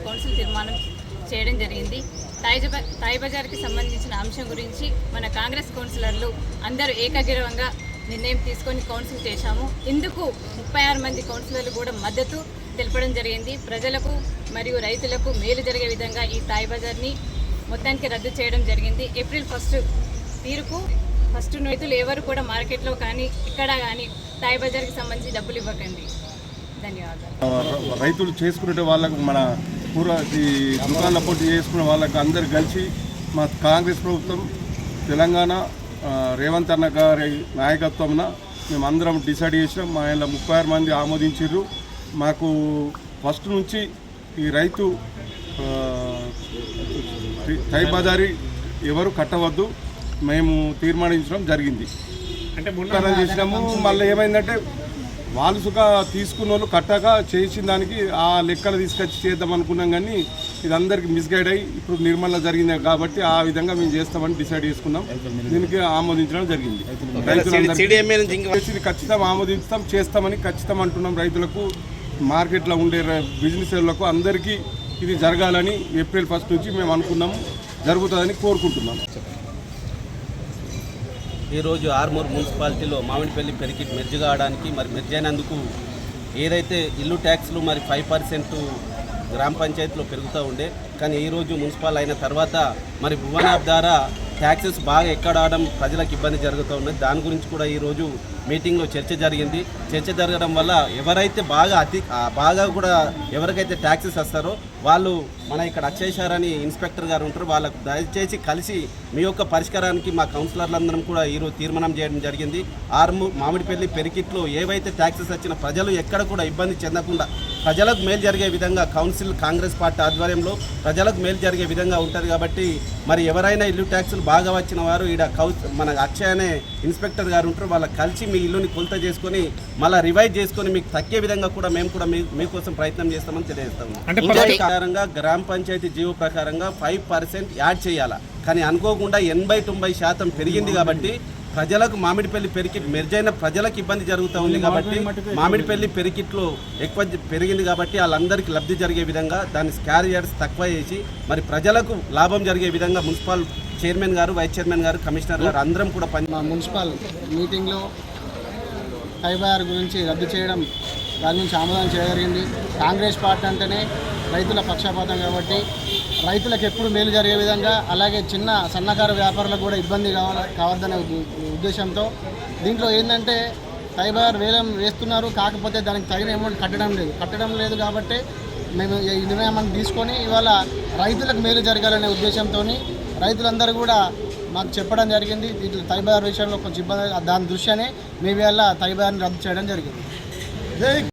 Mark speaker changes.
Speaker 1: Council తీర్మానం చేయడం జరిగింది. తాయి బజార్కి సంబంధించిన అంశం గురించి మన కాంగ్రెస్ కౌన్సిలర్లు అందరూ ఏకగ్రీవంగా నిర్ణయం తీసుకొని కౌన్సిల్ చేశాము. ఇందుకు 36 మంది కౌన్సిలర్లు కూడా మద్దతు తెలపడం జరిగింది. ప్రజలకు మరియు రైతులకు మేలు జరిగే విధంగా ఈ తాయి బజార్ని మొత్తానికి రద్దు చేయడం జరిగింది. ఏప్రిల్ 1 తీరుకు రైతులు ఎవరు కూడా మార్కెట్లో కానీ ఇక్కడ కానీ తాయి బజార్కి సంబంధించి డబ్బులు ఇవ్వకండి. ధన్యవాదాలు.
Speaker 2: రైతులు చేసుకునే వాళ్ళకు మన దుకాణాల పోటీ చేసుకునే వాళ్ళకు అందరు కలిసి మా కాంగ్రెస్ ప్రభుత్వం తెలంగాణ రేవంత్ అన్న గారి నాయకత్వంన మేమందరం డిసైడ్ చేసినాం. మా ఆయన 36 మంది ఆమోదించారు. మాకు ఫస్ట్ నుంచి ఈ రైతు తాయి బజారీ ఎవరు కట్టవద్దు మేము తీర్మానించడం జరిగింది. అంటే చేసినాము. మళ్ళీ ఏమైందంటే వాళ్ళు సుఖ తీసుకున్న వాళ్ళు కట్టక చేసిన దానికి ఆ లెక్కలు తీసుకొచ్చి చేద్దాం అనుకున్నాం, కానీ ఇది అందరికీ మిస్గైడ్ అయ్యి ఇప్పుడు నిర్మల్లో జరిగింది కాబట్టి ఆ విధంగా మేము చేస్తామని డిసైడ్ చేసుకున్నాం. దీనికి ఆమోదించడం జరిగింది. రైతులందరికీ ఖచ్చితంగా ఆమోదిస్తాం, చేస్తామని ఖచ్చితంగా అంటున్నాం. రైతులకు మార్కెట్లో ఉండే బిజినెస్ వాళ్ళకు అందరికీ ఇది జరగాలని ఏప్రిల్ 1 నుంచి మేము అనుకున్నాము, జరుగుతుందని కోరుకుంటున్నాము.
Speaker 3: ఈరోజు ఆర్మూర్ మున్సిపాలిటీలో మామిడిపల్లి పెరికిట్ మెర్జ్ కావడానికి మెర్జ్ అయినందుకు ఏదైతే ఇల్లు ట్యాక్స్లు 5% గ్రామ పంచాయతీలో పెరుగుతూ ఉండే, కానీ ఈరోజు మున్సిపల్ అయిన తర్వాత భువనాభ్ ద్వారా ట్యాక్సెస్ బాగా ఎక్కడవడం ప్రజలకు ఇబ్బంది జరుగుతూ ఉన్నది. దాని గురించి కూడా ఈరోజు మీటింగ్లో చర్చ జరిగింది. చర్చ జరగడం వల్ల ఎవరైతే బాగా కూడా ఎవరికైతే ట్యాక్సెస్ వస్తారో వాళ్ళు మన ఇక్కడ అక్షయశారని ఇన్స్పెక్టర్ గారు ఉంటారు, వాళ్ళకు దయచేసి కలిసి మీ యొక్క పరిష్కారానికి మా కౌన్సిలర్లందరం కూడా ఈరోజు తీర్మానం చేయడం జరిగింది. మామిడిపల్లి పెరికిట్లో ఏవైతే ట్యాక్సెస్ వచ్చిన ప్రజలు ఎక్కడ కూడా ఇబ్బంది చెందకుండా ప్రజలకు మేలు జరిగే విధంగా కౌన్సిల్ కాంగ్రెస్ పార్టీ ఆధ్వర్యంలో ప్రజలకు మేలు జరిగే విధంగా ఉంటుంది. కాబట్టి ఎవరైనా ఇల్లు ట్యాక్సులు బాగా వచ్చిన వారు మన అక్షయ అనే ఇన్స్పెక్టర్ గారు ఉంటారు, వాళ్ళకి కలిసి మీ ఇల్లుని కొలత చేసుకొని మళ్ళీ రివైజ్ చేసుకొని మీకు తగ్గే విధంగా కూడా మేము కూడా మీకోసం ప్రయత్నం చేస్తామని తెలియజేస్తాము. ప్రకారంగా గ్రామ పంచాయతీ జీవో ప్రకారంగా 5% యాడ్ చేయాలా, కానీ అనుకోకుండా 80-90% పెరిగింది. కాబట్టి ప్రజలకు మామిడిపల్లి పెరికిట్ మెర్జ్ అయిన ప్రజలకు ఇబ్బంది జరుగుతూ ఉంది. కాబట్టి మామిడిపల్లి పెరికిట్లో ఎక్కువ పెరిగింది కాబట్టి వాళ్ళందరికీ లబ్ధి జరిగే విధంగా దాని స్కారియర్స్ తక్కువ చేసి ప్రజలకు లాభం జరిగే విధంగా మున్సిపల్ చైర్మన్ గారు, వైస్ చైర్మన్ గారు, కమిషనర్ గారు అందరం కూడా
Speaker 4: మున్సిపల్ మీటింగ్లో తాయి బజార్ గురించి రద్దు చేయడం దాని నుంచి ఆమోదం చేయగలిగింది. కాంగ్రెస్ పార్టీ అంటేనే రైతుల పక్షపాతం కాబట్టి రైతులకు ఎప్పుడు మేలు జరిగే విధంగా, అలాగే చిన్న సన్నకారు వ్యాపారులకు కూడా ఇబ్బంది కావద్దనే ఉద్దేశంతో దీంట్లో ఏంటంటే తాయి బజార్ వేలం వేస్తున్నారు, కాకపోతే దానికి తగిన అమౌంట్ కట్టడం లేదు కాబట్టి మేము ఈ నిర్ణయం తీసుకొని ఇవాళ రైతులకు మేలు జరగాలనే ఉద్దేశంతో రైతులందరూ కూడా మాకు చెప్పడం జరిగింది. దీంట్లో తాయి బజార్ విషయంలో కొంచెం ఇబ్బంది, దాని దృష్ట్యానే మేము ఇవాళ తాయి బజార్ని రద్దు చేయడం జరిగింది.